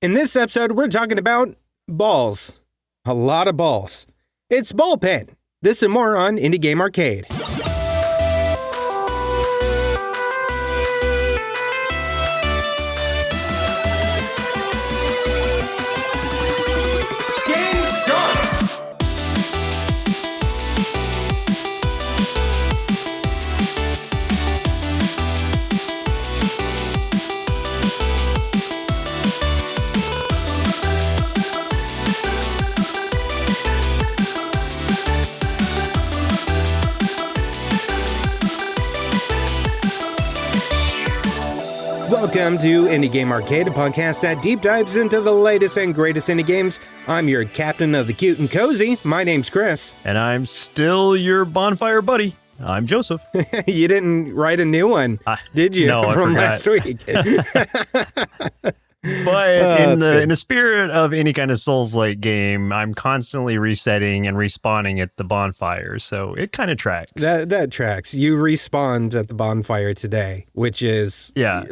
In this episode, we're talking about balls. A lot of balls. It's Ball Pen. This and more on Indie Game Arcade. Welcome to Indie Game Arcade, a podcast that deep dives into the latest and greatest indie games. I'm your captain of the cute and cozy. My name's Chris. And I'm still your bonfire buddy. I'm Joseph. You didn't write a new one, did you? No, from I forgot. last week. But in the spirit of any kind of Souls-like game, I'm constantly resetting and respawning at the bonfire, so it kind of tracks. That tracks. You respawned at the bonfire today, which is... Yeah.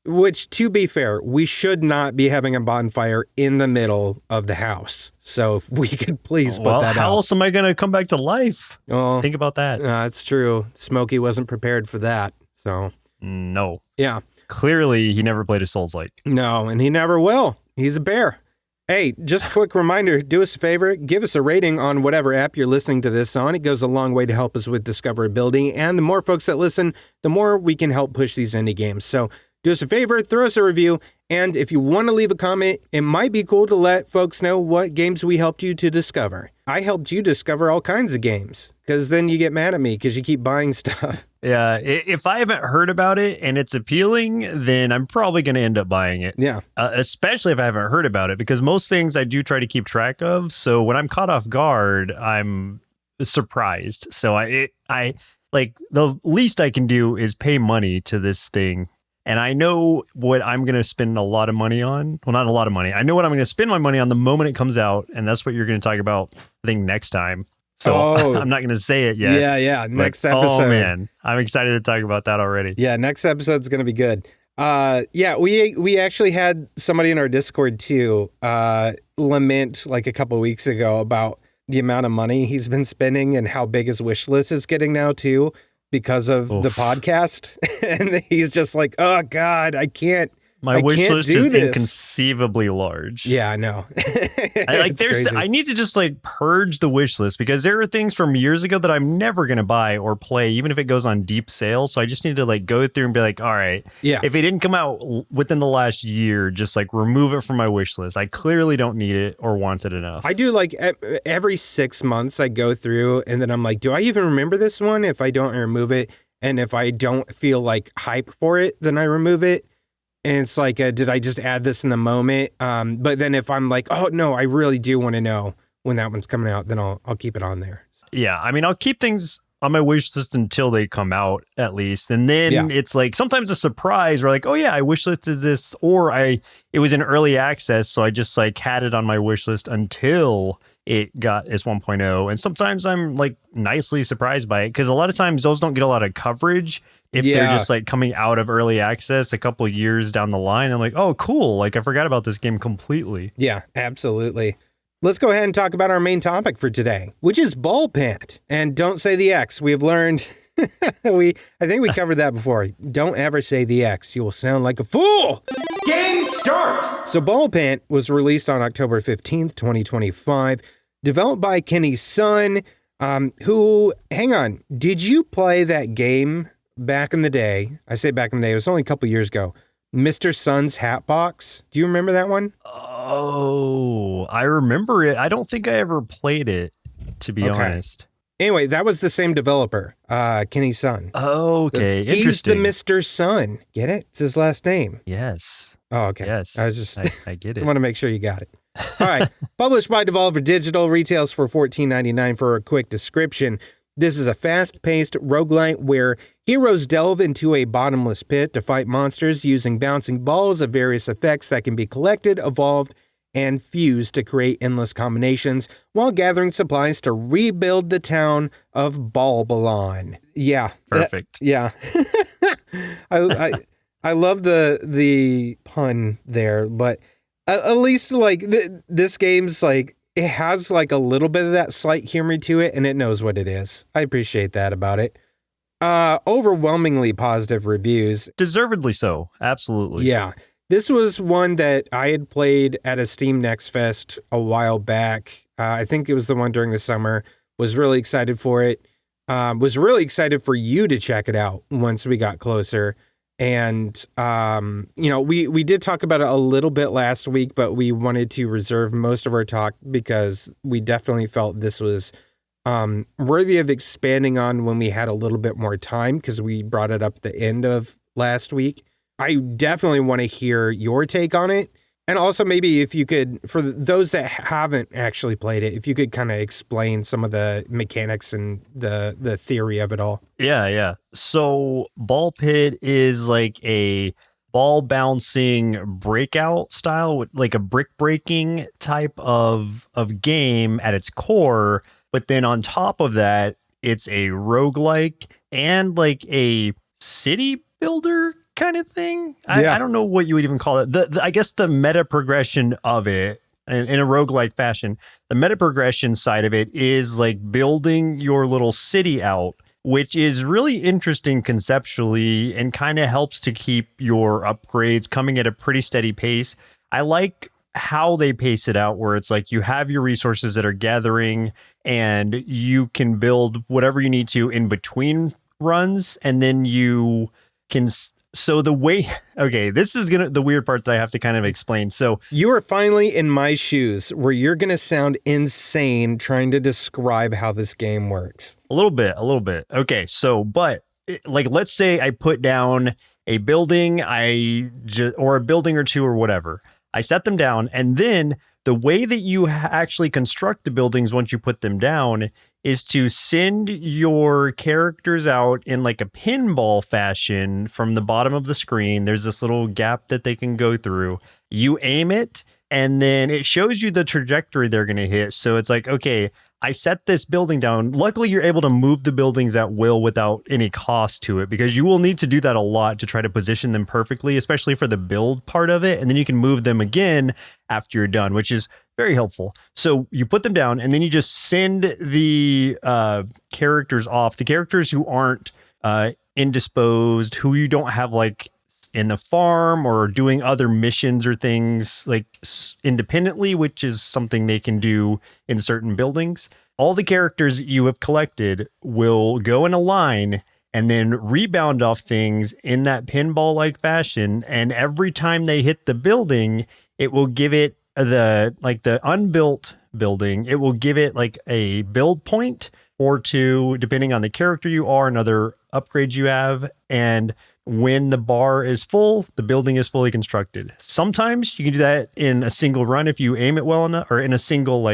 Which, to be fair, we should not be having a bonfire in the middle of the house. So if we could please put that out. How else am I going to come back to life? Well, think about that. That's true. Smokey wasn't prepared for that, so... No. Yeah. Clearly, he never played a Souls-like. No, and he never will. He's a bear. Hey, just a quick reminder, do us a favor, give us a rating on whatever app you're listening to this on. It goes a long way to help us with discoverability, and the more folks that listen, the more we can help push these indie games. So do us a favor, throw us a review, and if you want to leave a comment, it might be cool to let folks know what games we helped you to discover. I helped you discover all kinds of games, because then you get mad at me because you keep buying stuff. Yeah, if I haven't heard about it and it's appealing, then I'm probably going to end up buying it. Yeah. Especially if I haven't heard about it, because most things I do try to keep track of. So when I'm caught off guard, I'm surprised. So I like the least I can do is pay money to this thing. And I know what I'm going to spend a lot of money on. Well, not a lot of money. I know what I'm going to spend my money on the moment it comes out. And that's what you're going to talk about, I think, next time. So I'm not going to say it yet. Yeah. Next episode. Oh, man. I'm excited to talk about that already. Yeah, next episode's going to be good. We actually had somebody in our Discord, too, lament like a couple weeks ago about the amount of money he's been spending and how big his wish list is getting now, too, because of the podcast. And he's just like, oh, God, I can't. My wish list is inconceivably large. Yeah, I know. I need to just like purge the wish list because there are things from years ago that I'm never going to buy or play, even if it goes on deep sale. So I just need to like go through and be like, all right, if it didn't come out within the last year, just like remove it from my wish list. I clearly don't need it or want it enough. I do like every 6 months I go through and then I'm like, do I even remember this one? If I don't, I remove it. And if I don't feel like hype for it, then I remove it. And it's like, did I just add this in the moment? But then if I'm like, oh, no, I really do want to know when that one's coming out, then I'll keep it on there. Yeah, I mean, I'll keep things on my wish list until they come out, at least. And then it's like sometimes a surprise where like, oh, yeah, I wish listed this, or it was in early access. So I just like had it on my wish list until it got its 1.0. And sometimes I'm like nicely surprised by it because a lot of times those don't get a lot of coverage. If they're just like coming out of early access a couple of years down the line, I'm like, oh, cool. Like I forgot about this game completely. Yeah, absolutely. Let's go ahead and talk about our main topic for today, which is ball pen. And don't say the X. We've learned, I think we covered that before. Don't ever say the X. You will sound like a fool. Game start. So Ball Pen was released on October 15th, 2025, developed by Kenny's son, who, hang on, did you play that game back in the day? I say back in the day, it was only a couple years ago. Mr. Sun's Hatbox. Do you remember that one? Oh, I remember it. I don't think I ever played it, to be honest. Anyway, that was the same developer, Kenny's son. Okay, interesting. He's the Mr. Sun. Get it? It's his last name. Yes. Oh, okay. Yes. I get it. I want to make sure you got it. All right. Published by Devolver Digital, retails for $14.99. For a quick description, this is a fast-paced roguelite where heroes delve into a bottomless pit to fight monsters using bouncing balls of various effects that can be collected, evolved, and fused to create endless combinations while gathering supplies to rebuild the town of Balbalon. Yeah. Perfect. Yeah. I love the pun there, but At least like this game's like, it has like a little bit of that slight humor to it, and it knows what it is. I appreciate that about it. Overwhelmingly positive reviews. Deservedly so. Absolutely. Yeah. This was one that I had played at a Steam Next Fest a while back. I think it was the one during the summer. Was really excited for it. Was really excited for you to check it out once we got closer. And, we did talk about it a little bit last week, but we wanted to reserve most of our talk because we definitely felt this was worthy of expanding on when we had a little bit more time, because we brought it up at the end of last week. I definitely want to hear your take on it. And also maybe if you could, for those that haven't actually played it, if you could kind of explain some of the mechanics and the theory of it all. Yeah. So Ball Pit is like a ball bouncing breakout style, like a brick breaking type of game at its core. But then on top of that, it's a roguelike and like a city builder kind of thing. I don't know what you would even call it. I guess the meta progression of it in a roguelike fashion, the meta progression side of it is like building your little city out, which is really interesting conceptually and kind of helps to keep your upgrades coming at a pretty steady pace. I like how they pace it out, where it's like you have your resources that are gathering and you can build whatever you need to in between runs, and then you can. So the way, okay, this is the weird part that I have to kind of explain. So you are finally in my shoes where you're going to sound insane trying to describe how this game works. A little bit. Okay. So, but like, let's say I put down a building, or a building or two or whatever. I set them down, and then the way that you actually construct the buildings once you put them down is to send your characters out in like a pinball fashion from the bottom of the screen. There's this little gap that they can go through. You aim it, and then it shows you the trajectory they're going to hit. So it's like, okay, I set this building down. Luckily, you're able to move the buildings at will without any cost to it, because you will need to do that a lot to try to position them perfectly, especially for the build part of it. And then you can move them again after you're done, which is very helpful. So you put them down, and then you just send the characters off. The characters who aren't indisposed, who you don't have like in the farm or doing other missions or things like independently, which is something they can do in certain buildings. All the characters you have collected will go in a line and then rebound off things in that pinball-like fashion. And every time they hit the building, it will give it the unbuilt building. It will give it like a build point or two, depending on the character you are and other upgrades you have. And when the bar is full, the building is fully constructed. Sometimes you can do that in a single run if you aim it well enough, or in a single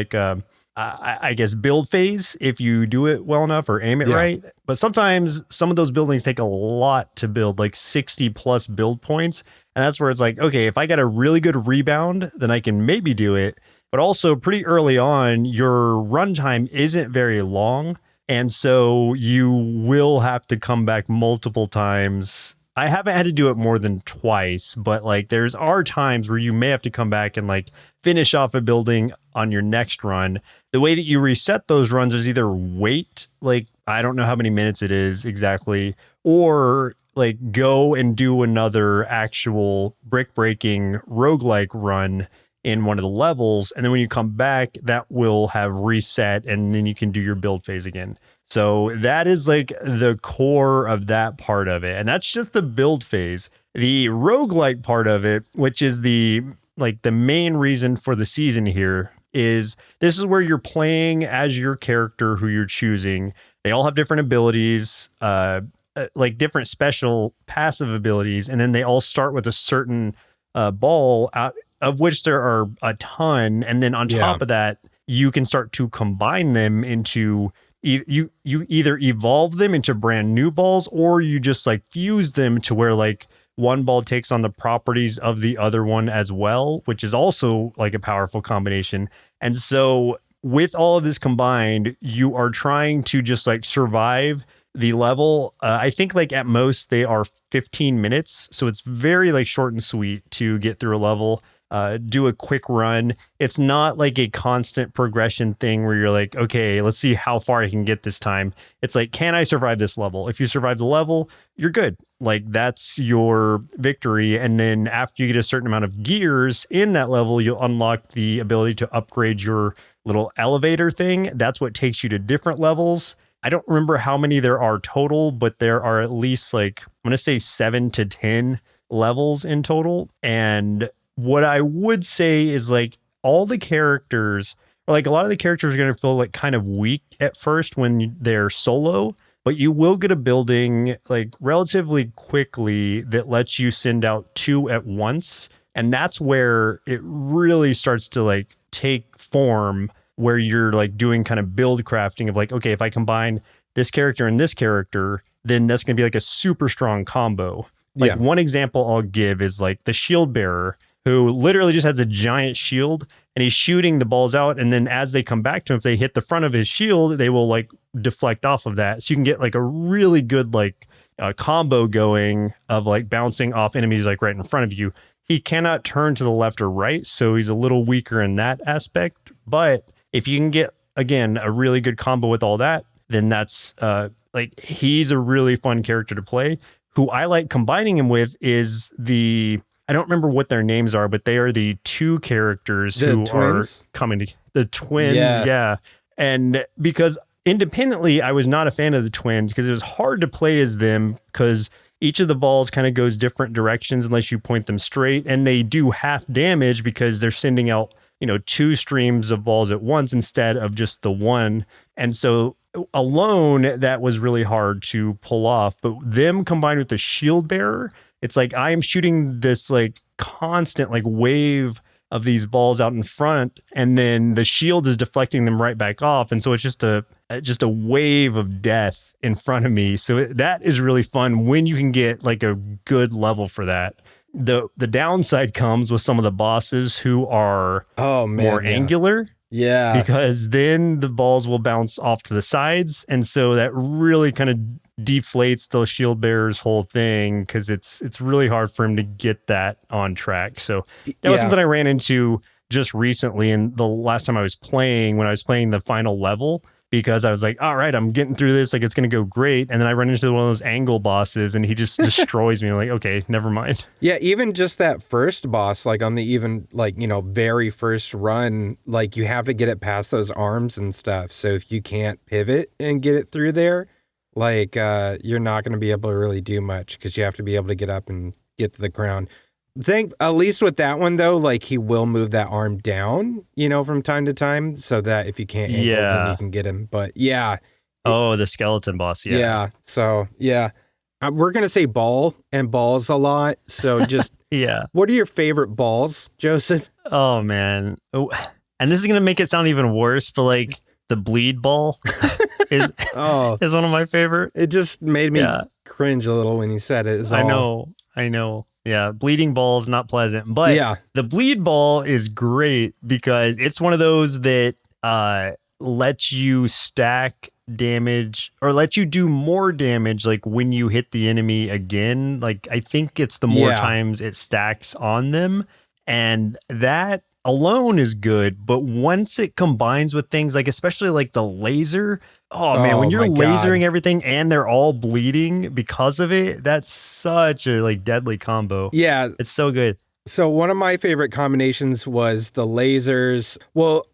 I guess build phase if you do it well enough or aim it right. But sometimes some of those buildings take a lot to build, like 60 plus build points. And that's where it's like, okay, if I got a really good rebound, then I can maybe do it. But also pretty early on, your runtime isn't very long. And so you will have to come back multiple times. I haven't had to do it more than twice, but like are times where you may have to come back and like finish off a building on your next run. The way that you reset those runs is either wait, like I don't know how many minutes it is exactly, or like go and do another actual brick breaking roguelike run in one of the levels. And then when you come back, that will have reset, and then you can do your build phase again. So that is like the core of that part of it. And that's just the build phase. The roguelike part of it, which is the main reason for the season here, is this is where you're playing as your character who you're choosing. They all have different abilities, like different special passive abilities. And then they all start with a certain ball, out of which there are a ton. And then on top of that, you can start to combine them into you either evolve them into brand new balls, or you just like fuse them to where like one ball takes on the properties of the other one as well, which is also like a powerful combination. And so with all of this combined, you are trying to just like survive the level. I think like at most they are 15 minutes. So it's very like short and sweet to get through a level. do a quick run. It's not like a constant progression thing where you're like, okay, let's see how far I can get this time. It's like, can I survive this level? If you survive the level, you're good. Like that's your victory. And then after you get a certain amount of gears in that level, you'll unlock the ability to upgrade your little elevator thing. That's what takes you to different levels. I don't remember how many there are total, but there are at least like, I'm going to say 7 to 10 levels in total. And what I would say is like all the characters, or like a lot of the characters are going to feel like kind of weak at first when they're solo, but you will get a building like relatively quickly that lets you send out 2 at once. And that's where it really starts to like take form, where you're like doing kind of build crafting of like, okay, if I combine this character and this character, then that's going to be like a super strong combo. Like one example I'll give is like the shield bearer, who literally just has a giant shield and he's shooting the balls out. And then as they come back to him, if they hit the front of his shield, they will like deflect off of that. So you can get like a really good like combo going of like bouncing off enemies like right in front of you. He cannot turn to the left or right, so he's a little weaker in that aspect. But if you can get, again, a really good combo with all that, then that's like he's a really fun character to play. Who I like combining him with is I don't remember what their names are, but they are the 2 characters who twins? Are coming to the twins. Yeah. And because independently, I was not a fan of the twins because it was hard to play as them because each of the balls kind of goes different directions unless you point them straight. And they do half damage because they're sending out, 2 streams of balls at once instead of just the one. And so alone, that was really hard to pull off. But them combined with the shield bearer, it's like I am shooting this like constant like wave of these balls out in front, and then the shield is deflecting them right back off. And so it's just a wave of death in front of me. So that is really fun when you can get like a good level for that. The downside comes with some of the bosses who are more angular. Yeah. Because then the balls will bounce off to the sides. And so that really kind of deflates the shield bearer's whole thing because it's really hard for him to get that on track. So that was something I ran into just recently. And the last time I was playing, when I was playing the final level, because I was like, all right, I'm getting through this. Like, it's going to go great. And then I run into one of those angle bosses and he just destroys me. I'm like, okay, never mind. Yeah. Even just that first boss, like on the even like, very first run, like you have to get it past those arms and stuff. So if you can't pivot and get it through there, like you're not going to be able to really do much because you have to be able to get up and get to the ground. At least with that one though, like he will move that arm down, from time to time, so that if you can't angle, then you can get him. But the skeleton boss. Yeah. So we're gonna say ball and balls a lot. So just what are your favorite balls, Joseph? Oh man, and this is gonna make it sound even worse, but like the bleed ball is one of my favorite. It just made me cringe a little when you said it. I know. Yeah, bleeding ball is not pleasant, but the bleed ball is great because it's one of those that lets you stack damage or let you do more damage like when you hit the enemy again. Like I think it's the more times it stacks on them, and that alone is good, but once it combines with things like especially like the laser, man, when you're lasering everything and they're all bleeding because of it, that's such a like deadly combo. Yeah, it's so good. So one of my favorite combinations was the lasers. Well,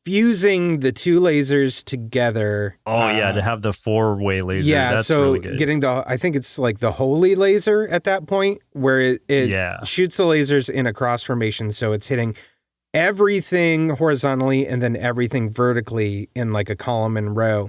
fusing the 2 lasers together. To have the 4-way laser. Yeah, that's so really good. Getting I think it's like the holy laser at that point where it shoots the lasers in a cross formation, so it's hitting everything horizontally and then everything vertically in like a column and row.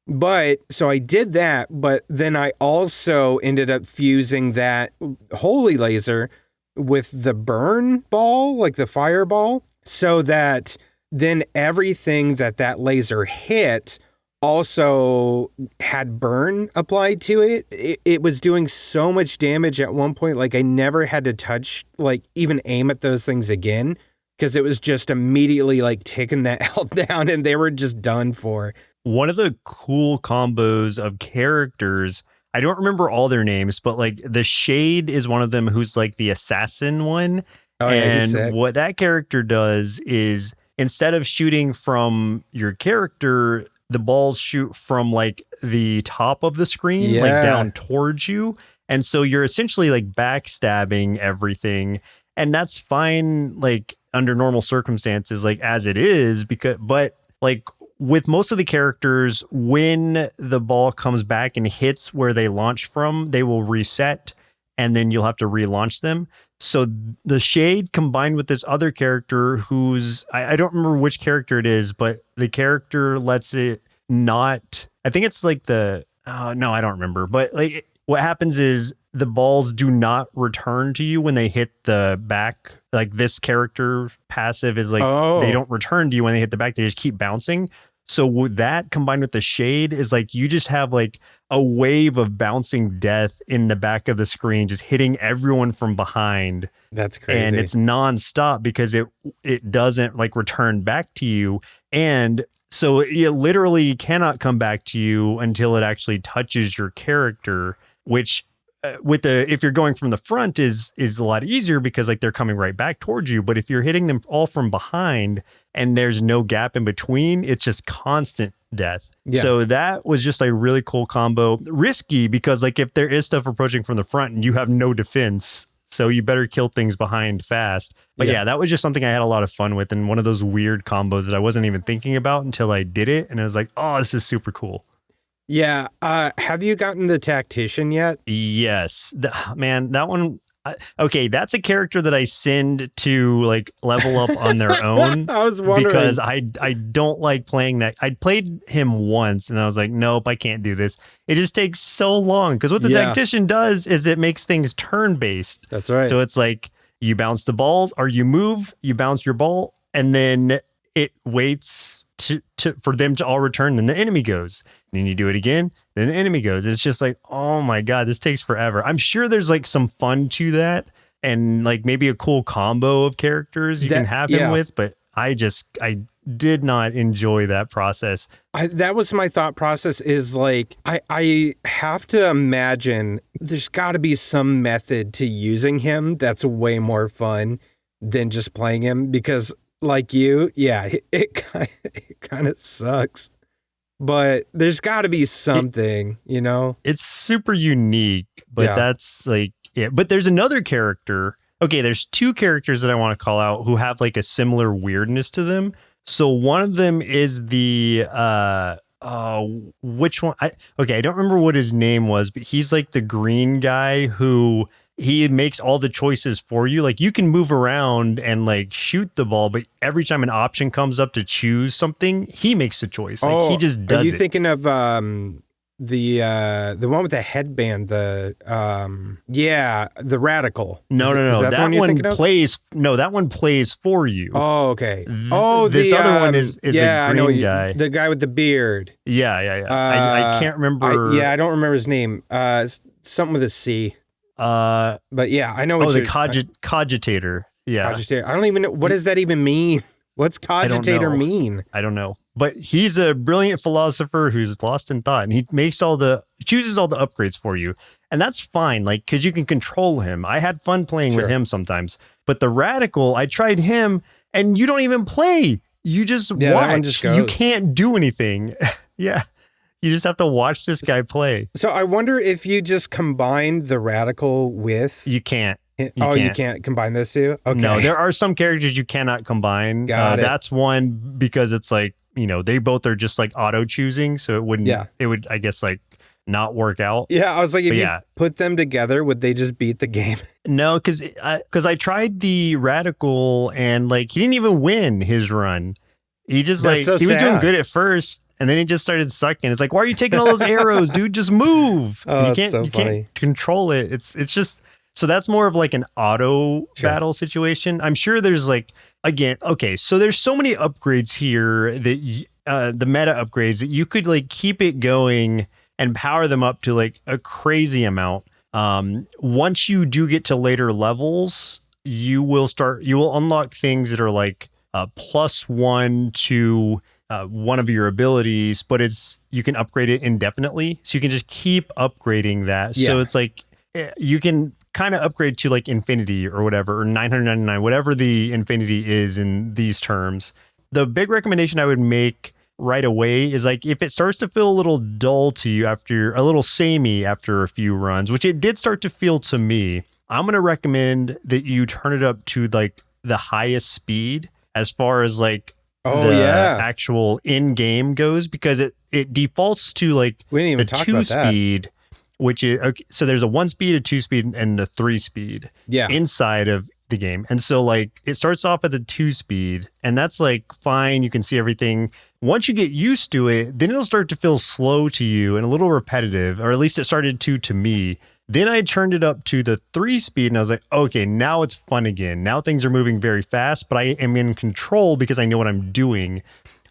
But so I did that, but then I also ended up fusing that holy laser with the burn ball, like the fireball, so that then everything that laser hit also had burn applied to it. It was doing so much damage at one point, like I never had to touch, like even aim at those things again, because it was just immediately like taking that health down and they were just done for. One of the cool combos of characters, I don't remember all their names, but like the Shade is one of them who's like the assassin one. Oh, yeah, he's sick. And what that character does is instead of shooting from your character, the balls shoot from like the top of the screen, like down towards you. And so you're essentially like backstabbing everything. And that's fine, like under normal circumstances, like as it is, but like with most of the characters, when the ball comes back and hits where they launch from, they will reset and then you'll have to relaunch them. So the shade combined with this other character who's, I don't remember which character it is, but the character lets it not, I think it's like no, I don't remember. But like what happens is the balls do not return to you when they hit the back. Like this character passive is like, they don't return to you when they hit the back. They just keep bouncing. So with that combined with the shade is like, you just have like a wave of bouncing death in the back of the screen, just hitting everyone from behind. That's crazy. And it's nonstop because it doesn't like return back to you. And so it literally cannot come back to you until it actually touches your character, which if you're going from the front is a lot easier because like they're coming right back towards you. But if you're hitting them all from behind and there's no gap in between, it's just constant death. Yeah. So that was just a really cool combo. Risky because like if there is stuff approaching from the front and you have no defense, so you better kill things behind fast. But yeah, that was just something I had a lot of fun with and one of those weird combos that I wasn't even thinking about until I did it. And I was like, oh, this is super cool. Yeah. Have you gotten the Tactician yet? Yes. Man, that one. Okay, that's a character that I send to like level up on their own. I was wondering. Because I don't like playing that. I played him once and I was like, nope, I can't do this. It just takes so long. Because what the Tactician does is it makes things turn-based. That's right. So it's like you bounce the balls or you move, you bounce your ball, and then it waits for them to all return, then the enemy goes. And then you do it again, then the enemy goes. It's just like, oh my God, this takes forever. I'm sure there's like some fun to that and like maybe a cool combo of characters you can have him with, but I did not enjoy that process. That was my thought process is like, I have to imagine there's got to be some method to using him that's way more fun than just playing him because like you, it kind of sucks. But there's got to be something, you know? It's super unique, but that's like, But there's another character. Okay, there's two characters that I want to call out who have like a similar weirdness to them. So one of them is the, which one? I don't remember what his name was, but he's like the green guy who he makes all the choices for you. Like you can move around and like shoot the ball, but every time an option comes up to choose something, he makes the choice. Like he just does it. Are you thinking of the one with the headband? The Radical. No. That one plays for you. Oh, okay. This other one is a green guy. The guy with the beard. Yeah. I can't remember. I don't remember his name. Something with a C. But yeah, I know what the cogitator. Yeah. Cogitator. I don't even know. What does that even mean? What's cogitator mean? I don't know. But he's a brilliant philosopher who's lost in thought and he chooses all the upgrades for you. And that's fine. Like, cause you can control him. I had fun playing with him sometimes, but the Radical, I tried him and you don't even play. You just watch. That one just goes. You can't do anything. Yeah. You just have to watch this guy play. So I wonder if you just combined the Radical with... You can't. You can't combine those two? Okay. No, there are some characters you cannot combine. Got it. That's one because it's like, they both are just like auto choosing. So it wouldn't, it would, I guess, like not work out. Yeah, I was like, if you put them together, would they just beat the game? No, because I tried the Radical and like he didn't even win his run. He just he was doing good at first. And then he just started sucking. It's like, why are you taking all those arrows, dude? Just move. Oh, you can't control it. It's just, so that's more of like an auto battle situation. I'm sure there's like, again, okay, so there's so many upgrades here that the meta upgrades that you could like keep it going and power them up to like a crazy amount. Once you do get to later levels, you will unlock things that are like +1 to one of your abilities, but you can upgrade it indefinitely. So you can just keep upgrading that. Yeah. So it's like you can kind of upgrade to like infinity or whatever, or 999, whatever the infinity is in these terms. The big recommendation I would make right away is like if it starts to feel a little dull to you after a little samey after a few runs, which it did start to feel to me, I'm going to recommend that you turn it up to like the highest speed as far as like actual in-game goes, because it defaults to like the 2-speed, which is okay, so there's a 1-speed, a 2-speed, and a 3-speed inside of the game. And so like it starts off at the 2-speed, and that's like fine, you can see everything. Once you get used to it, then it'll start to feel slow to you and a little repetitive, or at least it started to me. Then I turned it up to the 3-speed, and I was like, okay, now it's fun again. Now things are moving very fast, but I am in control because I know what I'm doing.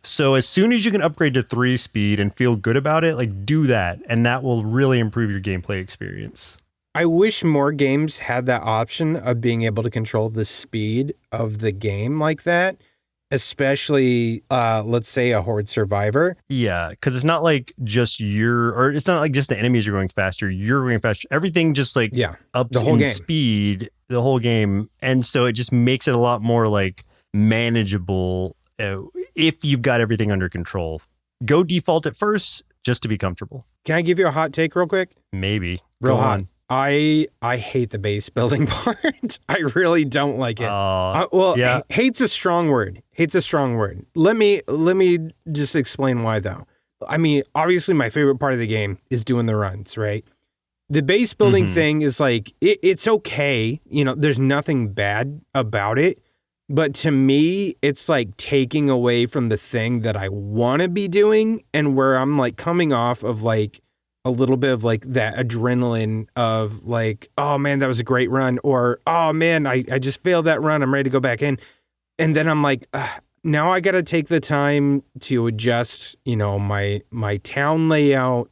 So as soon as you can upgrade to 3-speed and feel good about it, like do that, and that will really improve your gameplay experience. I wish more games had that option of being able to control the speed of the game like that. Especially, let's say a Horde Survivor. Yeah, because it's not like just it's not like just the enemies are going faster, you're going faster. Everything just like ups in speed the whole game. And so it just makes it a lot more like manageable if you've got everything under control. Go default at first just to be comfortable. Can I give you a hot take real quick? Maybe. Real hot. I hate the base building part. I really don't like it. Hate's a strong word. Hate's a strong word. Let me just explain why though. I mean, obviously my favorite part of the game is doing the runs, right? The base building thing is like, it's okay. You know, there's nothing bad about it. But to me, it's like taking away from the thing that I want to be doing, and where I'm like coming off of like a little bit of like that adrenaline of like, oh man, that was a great run, or oh man, I just failed that run, I'm ready to go back in. And then I'm like, now I got to take the time to adjust, you know, my town layout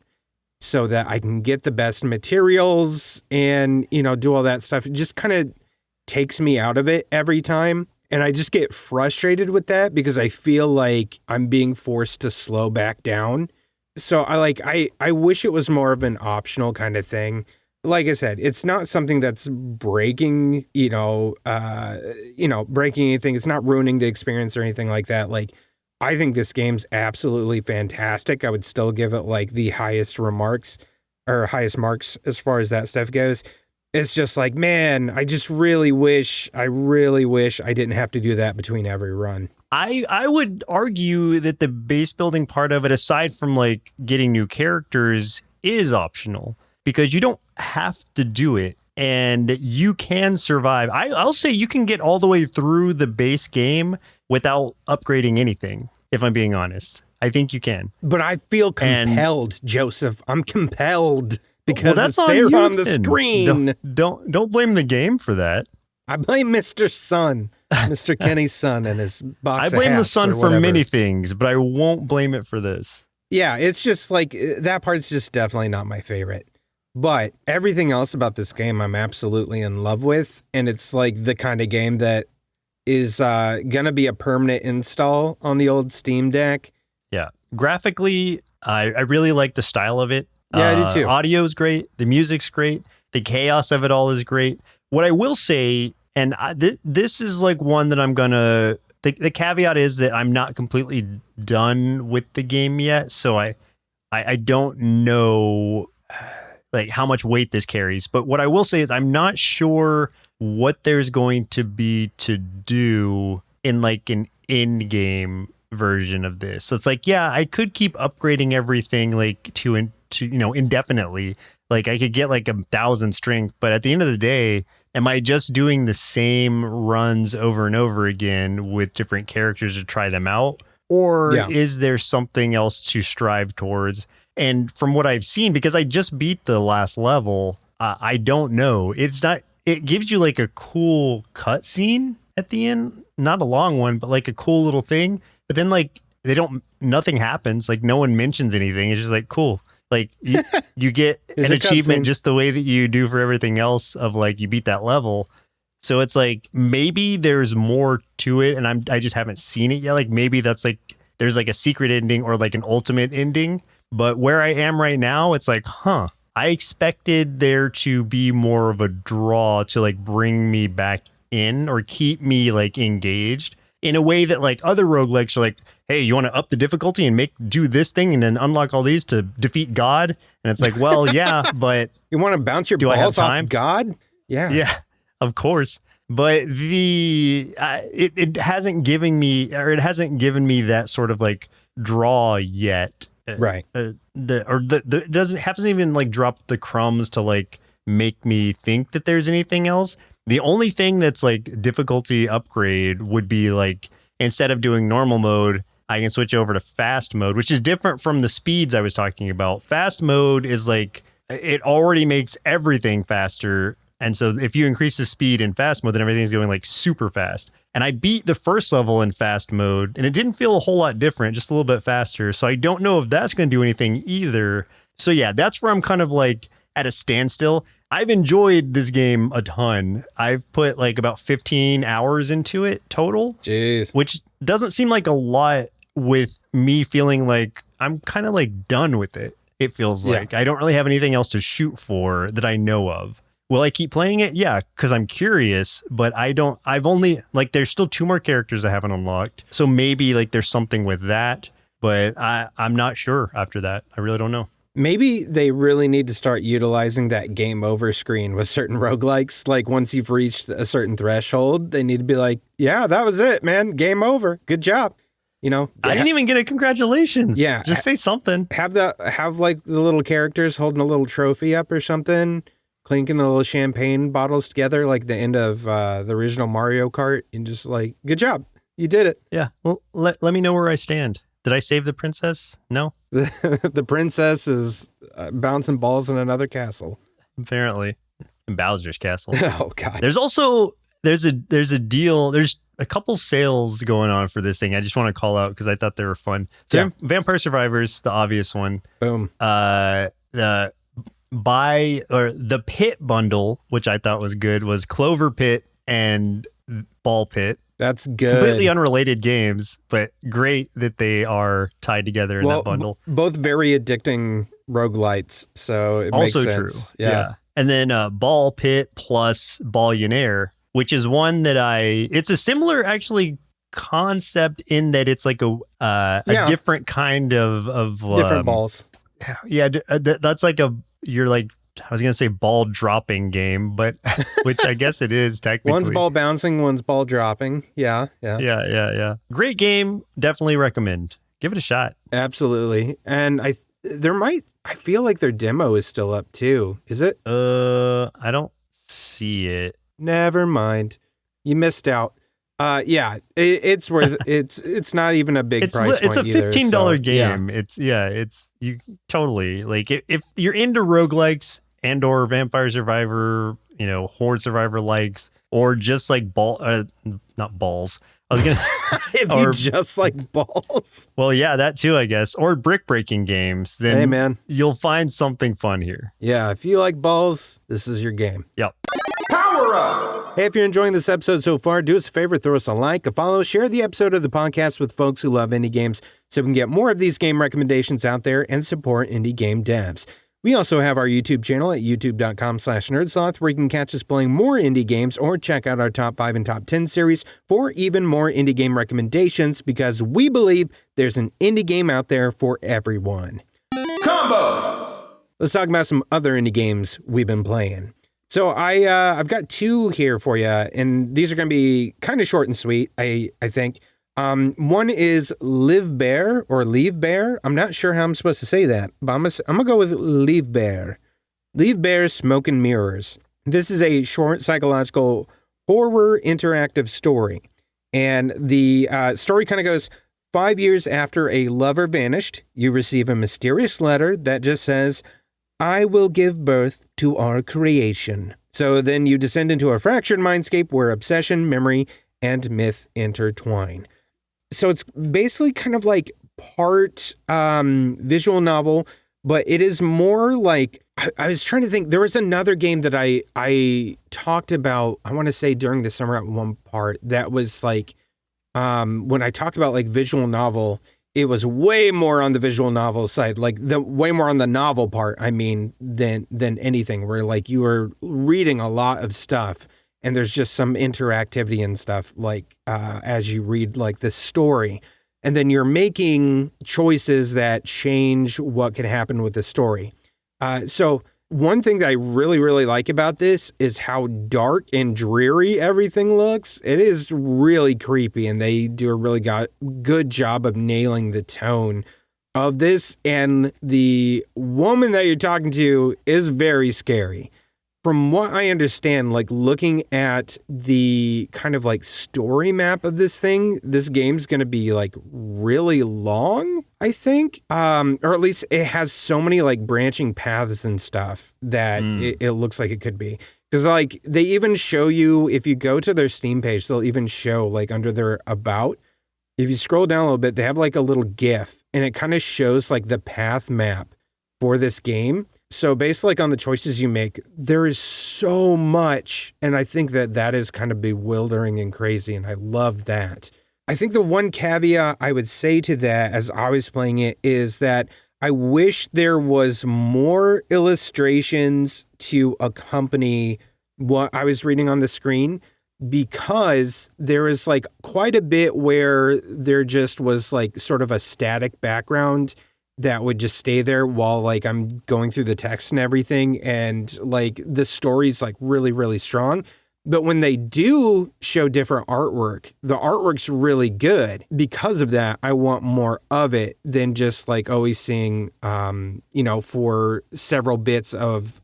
so that I can get the best materials and, you know, do all that stuff. It just kind of takes me out of it every time. And I just get frustrated with that because I feel like I'm being forced to slow back down. So I wish it was more of an optional kind of thing. Like I said, it's not something that's breaking, breaking anything. It's not ruining the experience or anything like that. Like, I think this game's absolutely fantastic. I would still give it like the highest marks as far as that stuff goes. It's just like, man, I really wish I didn't have to do that between every run. I would argue that the base building part of it, aside from like getting new characters, is optional because you don't have to do it and you can survive. I'll say you can get all the way through the base game without upgrading anything, if I'm being honest. I think you can. But I feel compelled, Joseph. I'm compelled. Because it's there on the screen. Don't blame the game for that. I blame Mr. Sun, Mr. Kenny's son, and his box. I blame the sun for many things, but I won't blame it for this. Yeah, it's just like that part's just definitely not my favorite. But everything else about this game, I'm absolutely in love with, and it's like the kind of game that is gonna be a permanent install on the old Steam Deck. Yeah, graphically, I really like the style of it. Yeah, I do too. Audio's great. The music's great. The chaos of it all is great. What I will say, and this is like one that I'm gonna. The caveat is that I'm not completely done with the game yet, so I don't know like how much weight this carries. But what I will say is I'm not sure what there's going to be to do in like an in-game version of this. So it's like, yeah, I could keep upgrading everything like to indefinitely. Like I could get like 1,000 strength, but at the end of the day, am I just doing the same runs over and over again with different characters to try them out? Or is there something else to strive towards? And from what I've seen, because I just beat the last level, I don't know. It gives you like a cool cutscene at the end, not a long one, but like a cool little thing. But then like nothing happens. Like no one mentions anything. It's just like, cool. Like you get an achievement just the way that you do for everything else of like you beat that level. So it's like maybe there's more to it and I just haven't seen it yet. Like maybe that's like there's like a secret ending or like an ultimate ending. But where I am right now, it's like, I expected there to be more of a draw to like bring me back in or keep me like engaged in a way that like other roguelikes are like, hey, you want to up the difficulty and do this thing and then unlock all these to defeat God? And it's like, well, yeah, but you want to bounce your balls off God? Yeah. Yeah, of course. But it hasn't given me that sort of like draw yet. Right. It hasn't even like dropped the crumbs to like make me think that there's anything else. The only thing that's like difficulty upgrade would be like, instead of doing normal mode, I can switch over to fast mode, which is different from the speeds I was talking about. Fast mode is like, it already makes everything faster. And so if you increase the speed in fast mode, then everything's going like super fast. And I beat the first level in fast mode and it didn't feel a whole lot different, just a little bit faster. So I don't know if that's going to do anything either. So yeah, that's where I'm kind of like at a standstill. I've enjoyed this game a ton. I've put like about 15 hours into it total. Jeez. Which doesn't seem like a lot with me feeling like I'm kind of like done with it. It feels like I don't really have anything else to shoot for that I know of. Will I keep playing it? Yeah, because I'm curious, but I've only, like, there's still 2 more characters I haven't unlocked. So maybe, like, there's something with that, but I'm not sure after that. I really don't know. Maybe they really need to start utilizing that game over screen with certain roguelikes. Like, once you've reached a certain threshold, they need to be like, yeah, that was it, man. Game over. Good job. You know, I didn't even get a congratulations. Yeah. Just say something. Have like the little characters holding a little trophy up or something. Clinking the little champagne bottles together like the end of the original Mario Kart, and just like, good job, you did it. Yeah, well, let me know where I stand. Did I save the princess? No. The princess is bouncing balls in another castle. Apparently, in Bowser's castle. Oh God. There's also there's a deal. There's a couple sales going on for this thing. I just want to call out because I thought they were fun. So Vampire Survivors, the obvious one. Boom. The Pit bundle, which I thought was good, was Clover Pit and Ball Pit. That's good. Completely unrelated games, but great that they are tied together in that bundle. Both very addicting roguelites, so it also makes sense. True. Yeah. And then Ball Pit plus Ballionaire, which is one that it's a similar actually concept in that it's like a different kind of different balls. Yeah, that's like you're like, I was going to say ball dropping game, but which I guess it is technically. One's ball bouncing, one's ball dropping. Yeah. Great game. Definitely recommend. Give it a shot. Absolutely. And I feel like their demo is still up too. Is it? I don't see it. Never mind. You missed out. It's worth it's not even a big price point. It's a $15 game. Yeah. It's you totally like if you're into roguelikes and or Vampire Survivor, Horde Survivor likes, or just like not balls. I was gonna you just like balls. Well, yeah, that too, I guess. Or brick breaking games. Then hey man, you'll find something fun here. Yeah, if you like balls, this is your game. Yep. Power up! Hey, if you're enjoying this episode so far, do us a favor, throw us a like, a follow, share the episode of the podcast with folks who love indie games so we can get more of these game recommendations out there and support indie game devs. We also have our YouTube channel at youtube.com/nerdsloth where you can catch us playing more indie games or check out our top 5 and top 10 series for even more indie game recommendations because we believe there's an indie game out there for everyone. Combo! Let's talk about some other indie games we've been playing. So I've got 2 here for you, and these are going to be kind of short and sweet, I think. One is Livber or Livber. I'm not sure how I'm supposed to say that, but I'm going to go with Livber. Livber Smoke and Mirrors. This is a short psychological horror interactive story. And the story kind of goes, 5 years after a lover vanished, you receive a mysterious letter that just says, I will give birth to our creation. So then you descend into a fractured mindscape where obsession, memory, and myth intertwine. So it's basically kind of like part visual novel, but it is more like, I was trying to think, there was another game that I talked about, I want to say during the summer at one part, that was like, when I talk about like visual novel, it was way more on the visual novel side, like the way more on the novel part, I mean, than anything, where like you were reading a lot of stuff and there's just some interactivity and stuff, like as you read like the story. And then you're making choices that change what can happen with the story. So one thing that I really, really like about this is how dark and dreary everything looks. It is really creepy, and they do a really good job of nailing the tone of this. And the woman that you're talking to is very scary. From what I understand, like looking at the kind of like story map of this thing, this game's going to be like really long, I think. Or at least it has so many like branching paths and stuff that it looks like it could be. Because like they even show you, if you go to their Steam page, they'll even show like under their about. If you scroll down a little bit, they have like a little GIF and it kind of shows like the path map for this game. So based like on the choices you make, there is so much. And I think that is kind of bewildering and crazy. And I love that. I think the one caveat I would say to that as I was playing it is that I wish there was more illustrations to accompany what I was reading on the screen, because there is like quite a bit where there just was like sort of a static background that would just stay there while like I'm going through the text and everything. And like the story's like really, really strong. But when they do show different artwork, the artwork's really good. Because of that, I want more of it than just like always seeing, for several bits of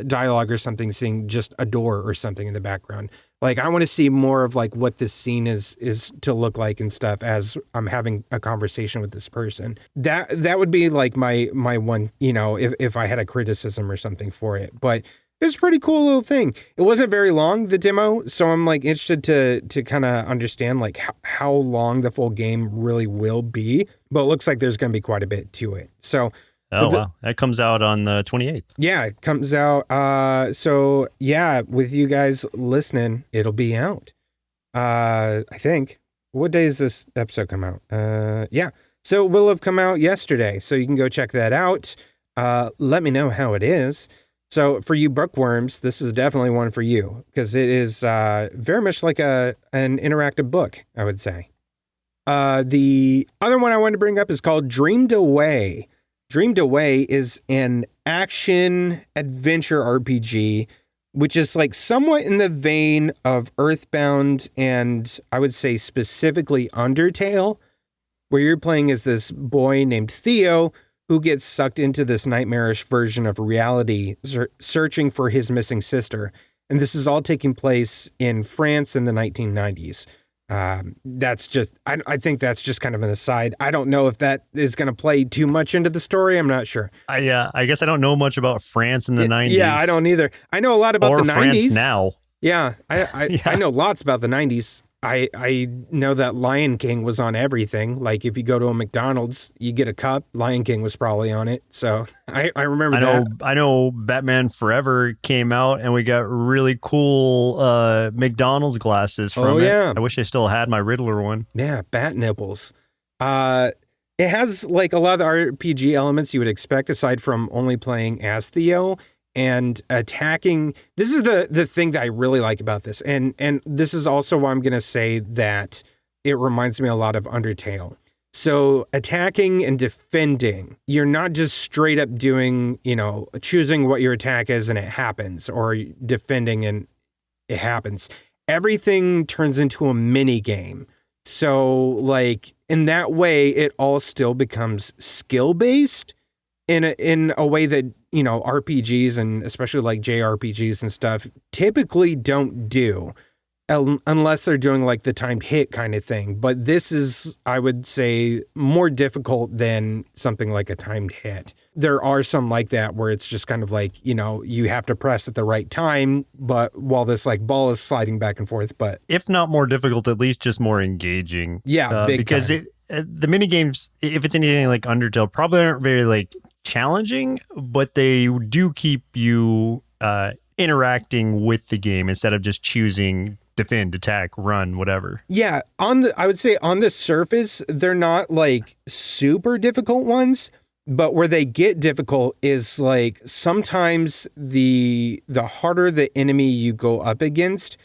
dialogue or something, seeing just a door or something in the background. Like I want to see more of like what this scene is to look like and stuff as I'm having a conversation with this person. That would be like my one, if I had a criticism or something for it. But it's a pretty cool little thing. It wasn't very long, the demo, so I'm like interested to kind of understand like how long the full game really will be. But it looks like there's going to be quite a bit to it. So. Wow. That comes out on the 28th. Yeah, it comes out. So yeah, with you guys listening, it'll be out. I think. What day does this episode come out? Yeah. So it will have come out yesterday. So you can go check that out. Let me know how it is. So for you bookworms, this is definitely one for you, because it is very much like an interactive book, I would say. The other one I wanted to bring up is called Dreamed Away. Dreamed Away is an action adventure RPG, which is like somewhat in the vein of Earthbound and I would say specifically Undertale, where you're playing as this boy named Theo who gets sucked into this nightmarish version of reality, searching for his missing sister. And this is all taking place in France in the 1990s. That's just, I think that's just kind of an aside. I don't know if that is going to play too much into the story. I'm not sure. I guess I don't know much about France in the 90s. Yeah, I don't either. I know a lot about the 90s. France now. Yeah, I know lots about the 90s. I know that Lion King was on everything. Like if you go to a McDonald's, you get a cup. Lion King was probably on it. So I remember that. I know Batman Forever came out and we got really cool McDonald's glasses from it. I wish I still had my Riddler one. Yeah, bat nipples. It has like a lot of the RPG elements you would expect aside from only playing as Theo. And attacking, this is the thing that I really like about this. And this is also why I'm going to say that it reminds me a lot of Undertale. So attacking and defending, you're not just straight up doing, choosing what your attack is and it happens, or defending and it happens. Everything turns into a mini game. So like in that way, it all still becomes skill based in a way that, RPGs and especially like JRPGs and stuff typically don't do unless they're doing like the timed hit kind of thing. But this is, I would say, more difficult than something like a timed hit. There are some like that where it's just kind of like, you have to press at the right time, but while this like ball is sliding back and forth, but if not more difficult, at least just more engaging. Yeah, because time. The mini games, if it's anything like Undertale, probably aren't very like challenging, but they do keep you interacting with the game instead of just choosing defend, attack, run, whatever. Yeah, I would say on the surface, they're not like super difficult ones, but where they get difficult is like sometimes the harder the enemy you go up against,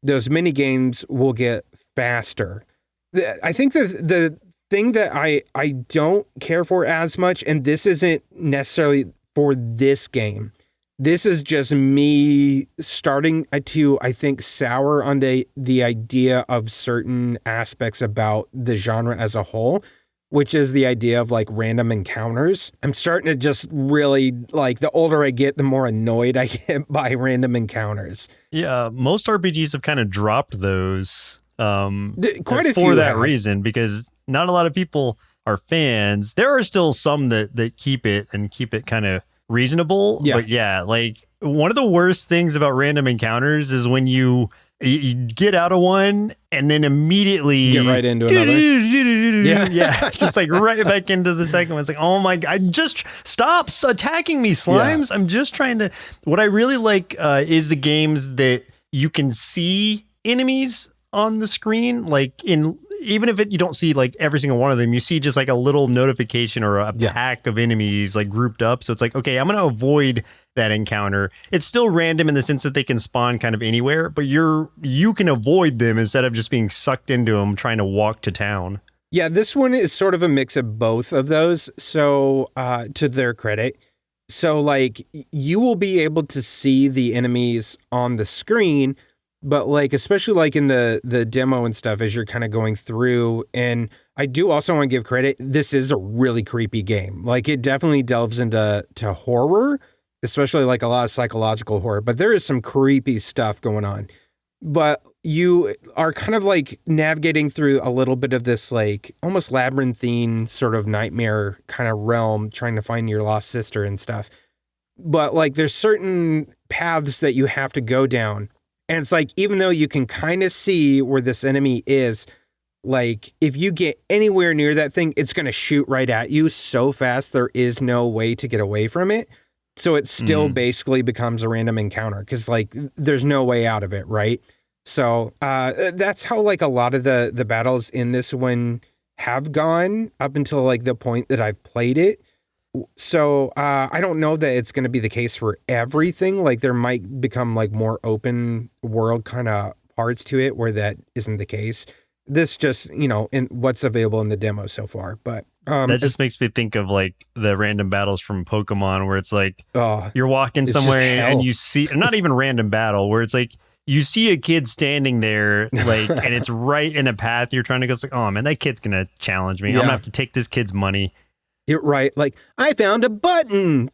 those mini games will get faster. I think the thing that I don't care for as much, and this isn't necessarily for this game, this is just me starting to, I think, sour on the idea of certain aspects about the genre as a whole, which is the idea of like random encounters. I'm starting to just really, like, the older I get, the more annoyed I get by random encounters. Yeah, most RPGs have kind of dropped those quite a few for that have. reason, because not a lot of people are fans. There are still some that keep it kind of reasonable. Yeah. But yeah, like one of the worst things about random encounters is when you get out of one and then immediately Get right into another. Yeah, just like right back into the second one. It's like, oh my God, just stop attacking me, slimes. Yeah. I'm just trying to. What I really like is the games that you can see enemies on the screen, like even if you don't see like every single one of them, you see just like a little notification or a pack of enemies like grouped up. So it's like, okay, I'm going to avoid that encounter. It's still random in the sense that they can spawn kind of anywhere, but you can avoid them instead of just being sucked into them trying to walk to town. Yeah, this one is sort of a mix of both of those. So to their credit, so like you will be able to see the enemies on the screen, but like, especially like in the demo and stuff, as you're kind of going through. And I do also want to give credit. This is a really creepy game. Like it definitely delves into horror, especially like a lot of psychological horror, but there is some creepy stuff going on. But you are kind of like navigating through a little bit of this like almost labyrinthine sort of nightmare kind of realm, trying to find your lost sister and stuff. But like there's certain paths that you have to go down. And it's like, even though you can kind of see where this enemy is, like if you get anywhere near that thing, it's going to shoot right at you so fast. There is no way to get away from it. So it still basically becomes a random encounter because like there's no way out of it. Right. So that's how like a lot of the battles in this one have gone up until like the point that I've played it. So I don't know that it's going to be the case for everything. Like there might become like more open world kind of parts to it where that isn't the case. This just, in what's available in the demo so far. But that just makes me think of like the random battles from Pokemon where it's like you're walking somewhere and you see, not even random battle, where it's like you see a kid standing there like and it's right in a path you're trying to go. It's like, oh man, that kid's going to challenge me. I'm going to have to take this kid's money. You're right. Like, I found a button.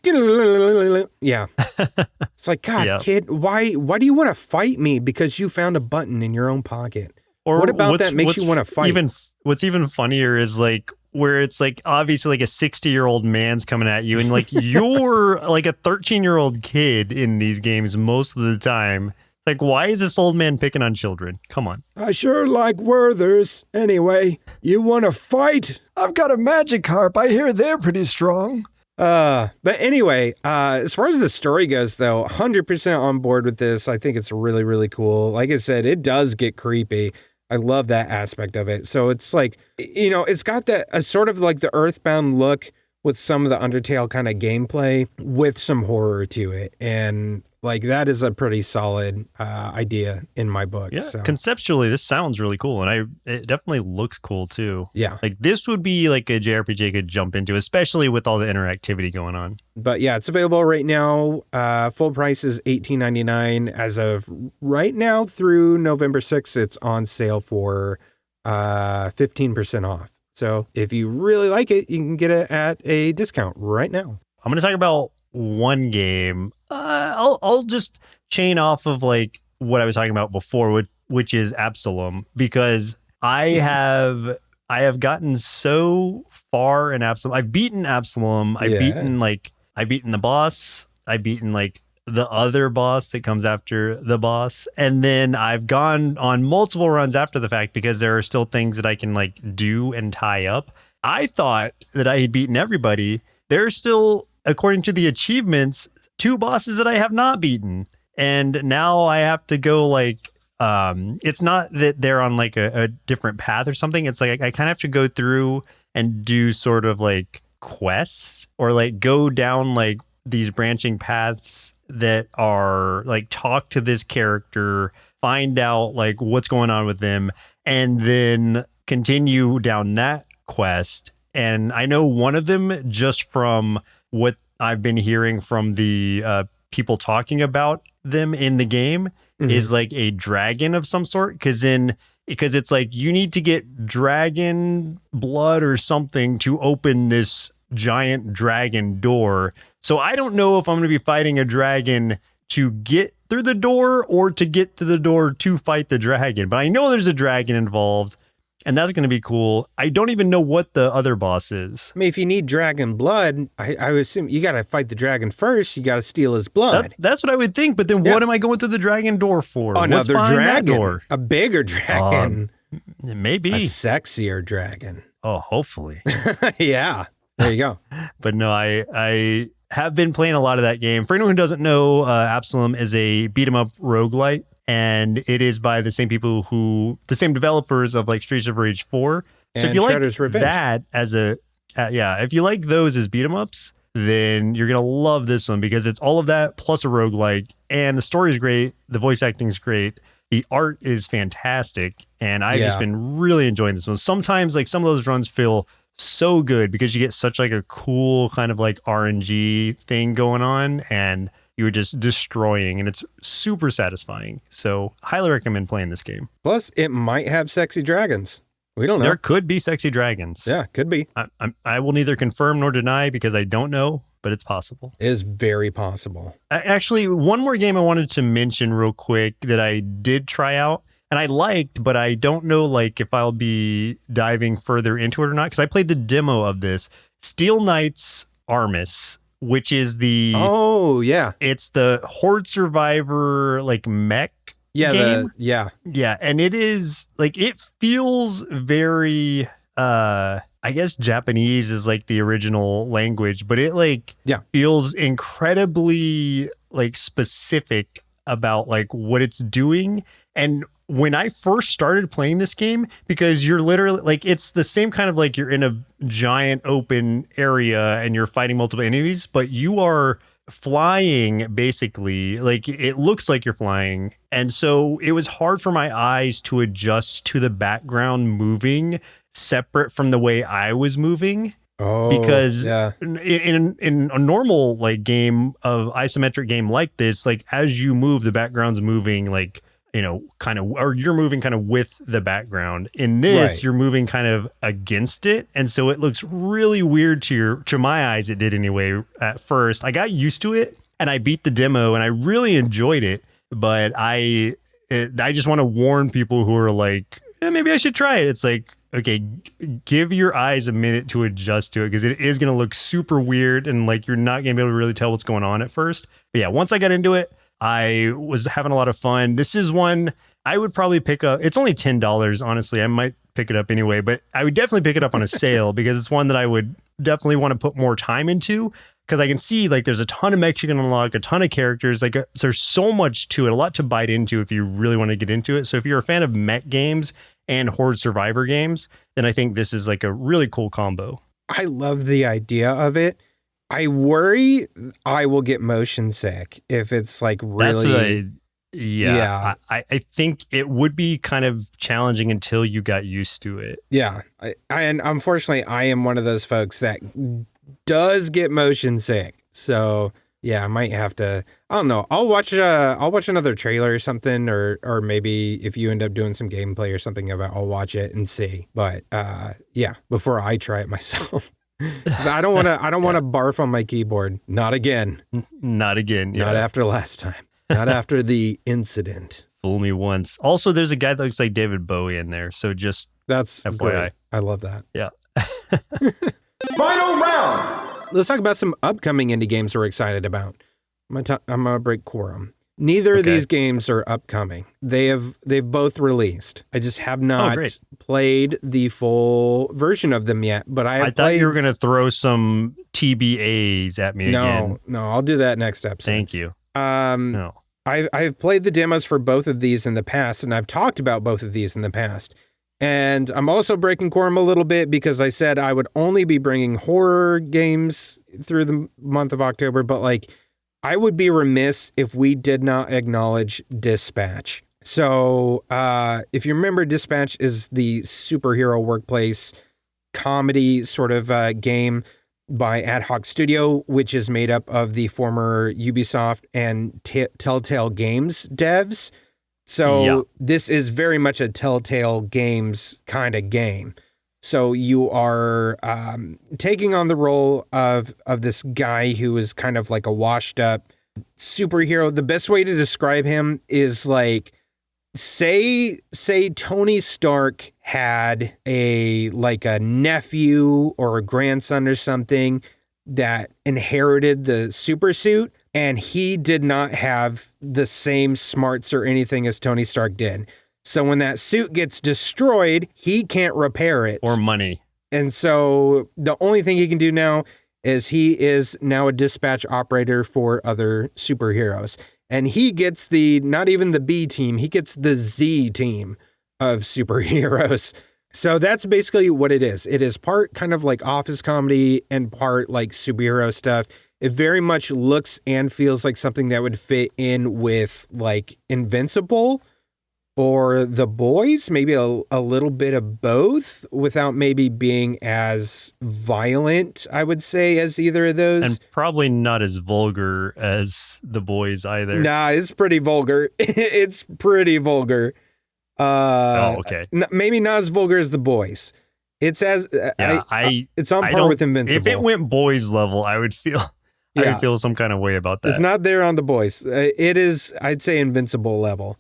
Yeah. It's like, God, kid, why do you want to fight me? Because you found a button in your own pocket. Or what about that makes you want to fight? What's even funnier is like where it's like obviously like a 60-year-old man's coming at you and like you're like a 13-year-old kid in these games most of the time. Like, why is this old man picking on children? Come on. I sure like Werthers. Anyway, you want to fight? I've got a Magikarp. I hear they're pretty strong. But anyway, as far as the story goes, though, 100% on board with this. I think it's really, really cool. Like I said, it does get creepy. I love that aspect of it. So it's like, it's got that a sort of like the Earthbound look with some of the Undertale kind of gameplay with some horror to it. And like that is a pretty solid idea in my book. Yeah, so. Conceptually, this sounds really cool, and it definitely looks cool too. Yeah, like this would be like a JRPG could jump into, especially with all the interactivity going on. But yeah, it's available right now. Full price is $18.99 as of right now through November 6th. It's on sale for 15% off. So if you really like it, you can get it at a discount right now. I'm going to talk about one game. I'll just chain off of like what I was talking about before, which is Absolum, because I have gotten so far in Absolum. I've beaten Absolum. I've beaten the boss. I've beaten like the other boss that comes after the boss, and then I've gone on multiple runs after the fact because there are still things that I can like do and tie up. I thought that I had beaten everybody. There's still, according to the achievements, 2 bosses that I have not beaten. And now I have to go like, it's not that they're on like a different path or something. It's like I kind of have to go through and do sort of like quests or like go down like these branching paths that are like talk to this character, find out like what's going on with them, and then continue down that quest. And I know one of them, just from what I've been hearing from the people talking about them in the game, is like a dragon of some sort. Because it's like you need to get dragon blood or something to open this giant dragon door. So I don't know if I'm going to be fighting a dragon to get through the door or to get to the door to fight the dragon. But I know there's a dragon involved, and that's going to be cool. I don't even know what the other boss is. I mean, if you need dragon blood, I would assume you got to fight the dragon first. You got to steal his blood. That's what I would think. But then what am I going through the dragon door for? Another What's behind dragon. That door? A bigger dragon. Maybe. A sexier dragon. Oh, hopefully. Yeah. There you go. But no, I have been playing a lot of that game. For anyone who doesn't know, Absolum is a beat 'em up roguelite, and it is by the same developers of like Streets of Rage 4. And so if you Shredder's like Revenge. that as if you like those as beat 'em ups, then you're gonna love this one because it's all of that plus a roguelike, and the story is great, the voice acting is great, the art is fantastic, and I've just been really enjoying this one. Sometimes like some of those runs feel so good because you get such like a cool kind of like RNG thing going on, and you're just destroying, and it's super satisfying. So highly recommend playing this game. Plus, it might have sexy dragons. We don't know. There could be sexy dragons. Yeah, could be. I will neither confirm nor deny because I don't know, but it's possible. It is very possible. Actually, one more game I wanted to mention real quick that I did try out and I liked, but I don't know like if I'll be diving further into it or not, because I played the demo of this. Steel Knight's Armis, which is the... Oh, yeah. It's the Horde Survivor like mech game. Yeah, and it is like, it feels very... I guess Japanese is like the original language, but it like feels incredibly like specific about like what it's doing. And when I first started playing this game, because you're literally like, it's the same kind of like you're in a giant open area and you're fighting multiple enemies, but you are flying basically, like it looks like you're flying. And so it was hard for my eyes to adjust to the background moving separate from the way I was moving. Because in a normal like game of isometric game like this, like as you move, the background's moving like, you know, kind of, or you're moving kind of with the background. In this, you're moving kind of against it. And so it looks really weird to my eyes. It did anyway at first. I got used to it and I beat the demo and I really enjoyed it. But I just want to warn people who are like, maybe I should try it. It's like, okay, give your eyes a minute to adjust to it because it is going to look super weird and like you're not going to be able to really tell what's going on at first. But yeah, once I got into it, I was having a lot of fun. This is one I would probably pick up. It's only $10, honestly. I might pick it up anyway, but I would definitely pick it up on a sale because it's one that I would definitely want to put more time into because I can see like there's a ton of mechs you can unlock, a ton of characters. Like there's so much to it, a lot to bite into if you really want to get into it. So if you're a fan of mech games and Horde Survivor games, then I think this is like a really cool combo. I love the idea of it. I worry I will get motion sick if it's like really... I think it would be kind of challenging until you got used to it. Yeah. And unfortunately, I am one of those folks that does get motion sick. So yeah, I might have to, I don't know. I'll watch another trailer or something, or maybe if you end up doing some gameplay or something of it, I'll watch it and see. But yeah, before I try it myself. I don't want to barf on my keyboard. Not again. Not again. Yeah. Not after last time. Not after the incident. Fool me once. Also, there's a guy that looks like David Bowie in there. So just that's FYI. Great. I love that. Yeah. Final round. Let's talk about some upcoming indie games we're excited about. I'm gonna break quorum. Neither of these games are upcoming. They've both released. I just have not played the full version of them yet. But I thought you were gonna throw some TBAs at me again. No, I'll do that next episode. Thank you. No. I've played the demos for both of these in the past, and I've talked about both of these in the past. And I'm also breaking quorum a little bit because I said I would only be bringing horror games through the month of October, but like I would be remiss if we did not acknowledge Dispatch. So if you remember, Dispatch is the superhero workplace comedy sort of game by Ad Hoc Studio, which is made up of the former Ubisoft and Telltale Games devs. So This is very much a Telltale Games kind of game. So you are taking on the role of this guy who is kind of like a washed up superhero. The best way to describe him is like, say Tony Stark had a nephew or a grandson or something that inherited the super suit, and he did not have the same smarts or anything as Tony Stark did. So when that suit gets destroyed, he can't repair it. Or money. And so the only thing he can do now is he is now a dispatch operator for other superheroes. And he gets not even the B team, he gets the Z team of superheroes. So that's basically what it is. It is part kind of like office comedy and part like superhero stuff. It very much looks and feels like something that would fit in with like Invincible or The Boys, maybe a little bit of both without maybe being as violent, I would say, as either of those. And probably not as vulgar as The Boys either. Nah, it's pretty vulgar. It's pretty vulgar. Okay. Maybe not as vulgar as The Boys. It's as it's on par with Invincible. If it went Boys level, I would feel I would feel some kind of way about that. It's not there on The Boys. It is, I'd say, Invincible level.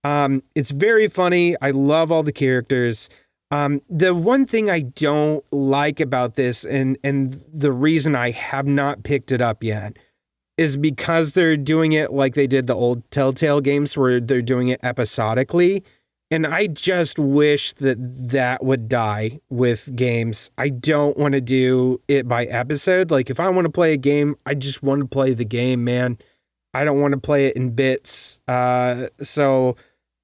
It's very funny. I love all the characters. The one thing I don't like about this, and the reason I have not picked it up yet, is because they're doing it like they did the old Telltale games where they're doing it episodically. And I just wish that would die with games. I don't want to do it by episode. Like if I want to play a game, I just want to play the game, man. I don't want to play it in bits. So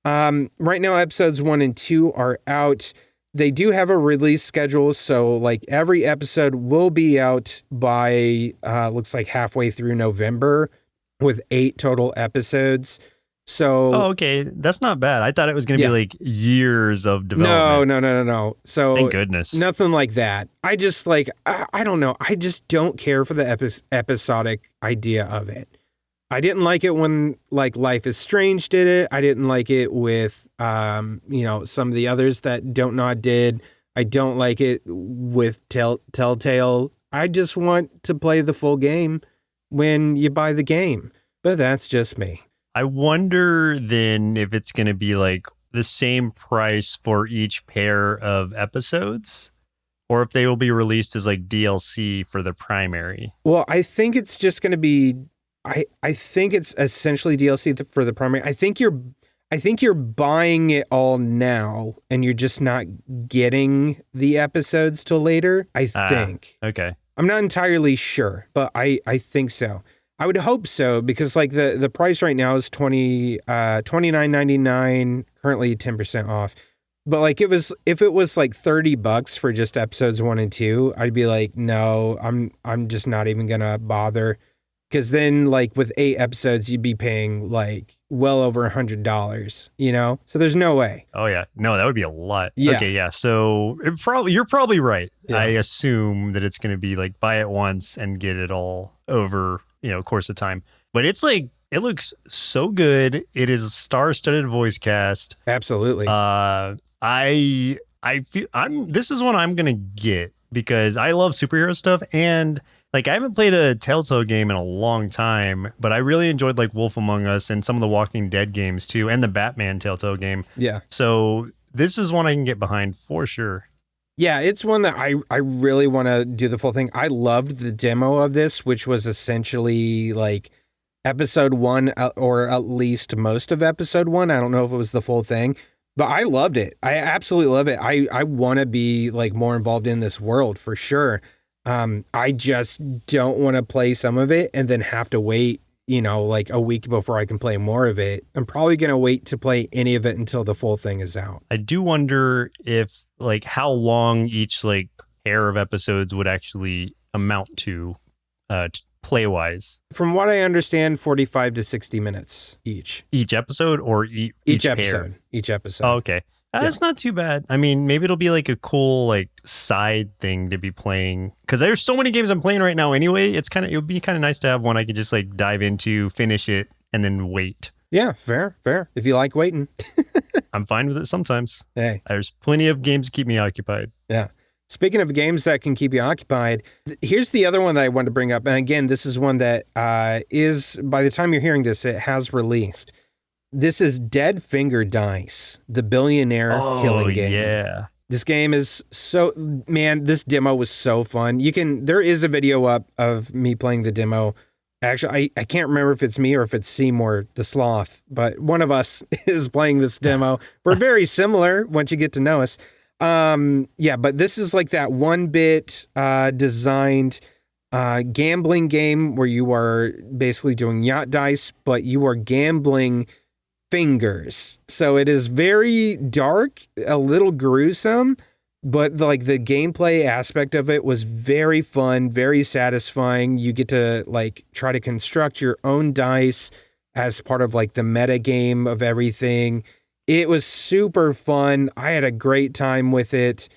right now episodes 1 and 2 are out. They do have a release schedule. So like every episode will be out by, looks like halfway through November with 8 total episodes. So, okay. That's not bad. I thought it was going to be like years of development. No. So thank goodness. Nothing like that. I just like, I don't know. I just don't care for the episodic idea of it. I didn't like it when like Life is Strange did it. I didn't like it with, some of the others that Don't Nod did. I don't like it with Telltale. I just want to play the full game when you buy the game. But that's just me. I wonder then if it's going to be like the same price for each pair of episodes, or if they will be released as like DLC for the primary. Well, I think it's just going to be, I think it's essentially DLC for the primary. I think you're buying it all now and you're just not getting the episodes till later. I think. Okay. I'm not entirely sure, but I think so. I would hope so because like the price right now is $29.99, currently 10% off. But like if it was like $30 for just episodes 1 and 2, I'd be like, no, I'm just not even gonna bother. Because then like with 8 episodes, you'd be paying like well over $100, So there's no way. Oh yeah, no, that would be a lot. Yeah. Okay, yeah. So you're probably right. Yeah. I assume that it's going to be like buy it once and get it all over, course of time. But it's like it looks so good. It is a star-studded voice cast. Absolutely. I feel this is one I'm going to get because I love superhero stuff and like I haven't played a Telltale game in a long time, but I really enjoyed like Wolf Among Us and some of the Walking Dead games too, and the Batman Telltale game. Yeah. So this is one I can get behind for sure. Yeah, it's one that I really want to do the full thing. I loved the demo of this, which was essentially like episode 1 or at least most of episode 1. I don't know if it was the full thing, but I loved it. I absolutely love it. I want to be like more involved in this world for sure. I just don't want to play some of it and then have to wait like a week before I can play more of it. I'm probably going to wait to play any of it until the full thing is out. I do wonder if like how long each like pair of episodes would actually amount to play wise. From what I understand, 45 to 60 minutes each. Each episode or each episode? Pair? Each episode. Oh, okay. That's not too bad. I mean, maybe it'll be like a cool like side thing to be playing because there's so many games I'm playing right now anyway. It would be kind of nice to have one I could just like dive into, finish it, and then wait. Yeah, fair. If you like waiting. I'm fine with it sometimes. Hey. There's plenty of games to keep me occupied. Yeah. Speaking of games that can keep you occupied, here's the other one that I wanted to bring up. And again, this is one that is, by the time you're hearing this, it has released. This is Dead Finger Dice, the billionaire killing game. Yeah. This game is this demo was so fun. There is a video up of me playing the demo. Actually, I can't remember if it's me or if it's Seymour the Sloth, but one of us is playing this demo. We're very similar once you get to know us. But this is like that 1-bit designed gambling game where you are basically doing yacht dice, but you are gambling fingers. So it is very dark, a little gruesome, but like the gameplay aspect of it was very fun, very satisfying. You get to like try to construct your own dice as part of like the meta game of everything. It was super fun. I had a great time with it.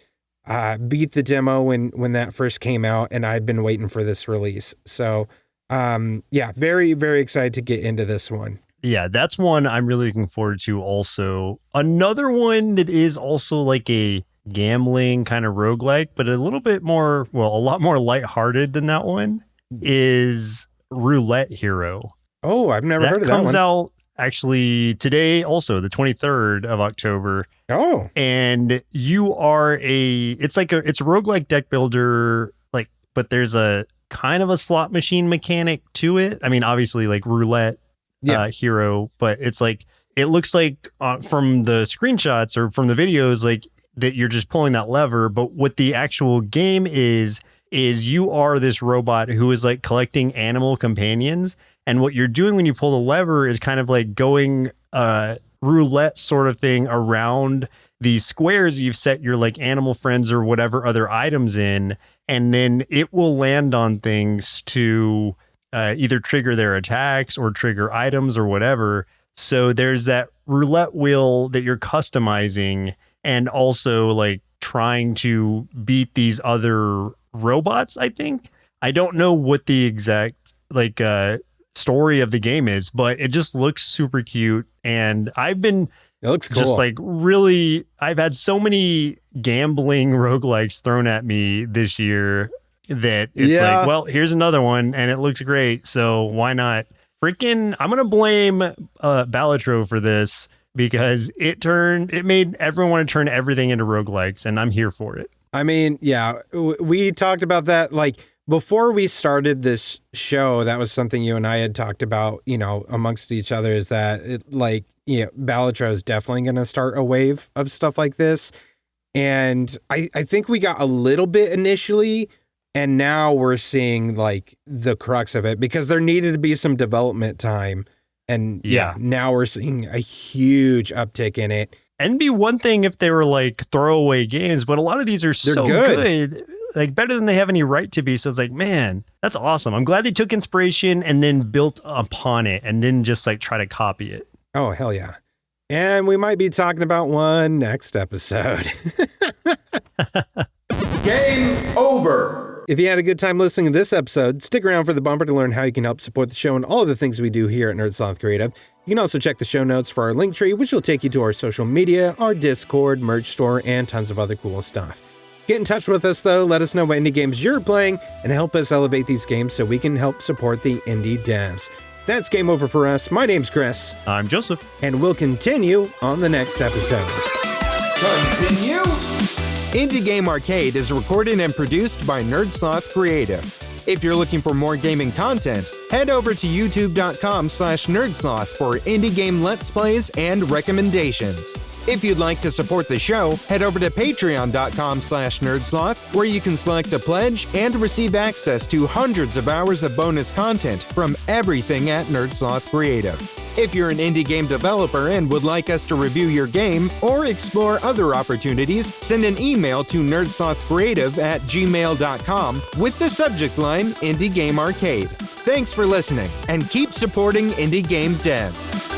Beat the demo when that first came out, and I've been waiting for this release. So very, very excited to get into this one. Yeah, that's one I'm really looking forward to also. Another one that is also like a gambling kind of roguelike, but a lot more lighthearted than that one is Roulette Hero. Oh, I've never heard of that one. That comes out actually today, also the 23rd of October. Oh. And you are it's a roguelike deck builder, but there's a kind of a slot machine mechanic to it. I mean, obviously like Roulette Hero, but it's like it looks like from the screenshots or from the videos like that you're just pulling that lever, but what the actual game is you are this robot who is like collecting animal companions, and what you're doing when you pull the lever is kind of like going roulette sort of thing around these squares you've set your like animal friends or whatever other items in, and then it will land on things to either trigger their attacks or trigger items or whatever. So there's that roulette wheel that you're customizing and also like trying to beat these other robots, I think. I don't know what the exact like story of the game is, but it just looks super cute. And it looks cool. Just like really, I've had so many gambling roguelikes thrown at me this year that it's like, well, here's another one and it looks great. So why not? I'm going to blame Balatro for this because it made everyone want to turn everything into roguelikes, and I'm here for it. I mean, yeah, we talked about that like before we started this show. That was something you and I had talked about, amongst each other, is that Balatro is definitely going to start a wave of stuff like this. And I think we got a little bit initially, and now we're seeing like the crux of it because there needed to be some development time. And now we're seeing a huge uptick in it. And it'd be one thing if they were like throwaway games, but a lot of these are so good, like better than they have any right to be. So it's like, man, that's awesome. I'm glad they took inspiration and then built upon it and didn't just like try to copy it. Oh, hell yeah. And we might be talking about one next episode. Game over. If you had a good time listening to this episode, stick around for the bumper to learn how you can help support the show and all of the things we do here at Sloth Creative. You can also check the show notes for our link tree, which will take you to our social media, our Discord, merch store, and tons of other cool stuff. Get in touch with us, though. Let us know what indie games you're playing and help us elevate these games so we can help support the indie devs. That's game over for us. My name's Chris. I'm Joseph. And we'll continue on the next episode. Continue. Indie Game Arcade is recorded and produced by Sloth Creative. If you're looking for more gaming content, head over to youtube.com/nerdsloth for indie game let's plays and recommendations. If you'd like to support the show, head over to patreon.com/nerdsloth, where you can select a pledge and receive access to hundreds of hours of bonus content from everything at Nerdsloth Creative. If you're an indie game developer and would like us to review your game or explore other opportunities, send an email to nerdslothcreative@gmail.com with the subject line Indie Game Arcade. Thanks for listening, and keep supporting indie game devs.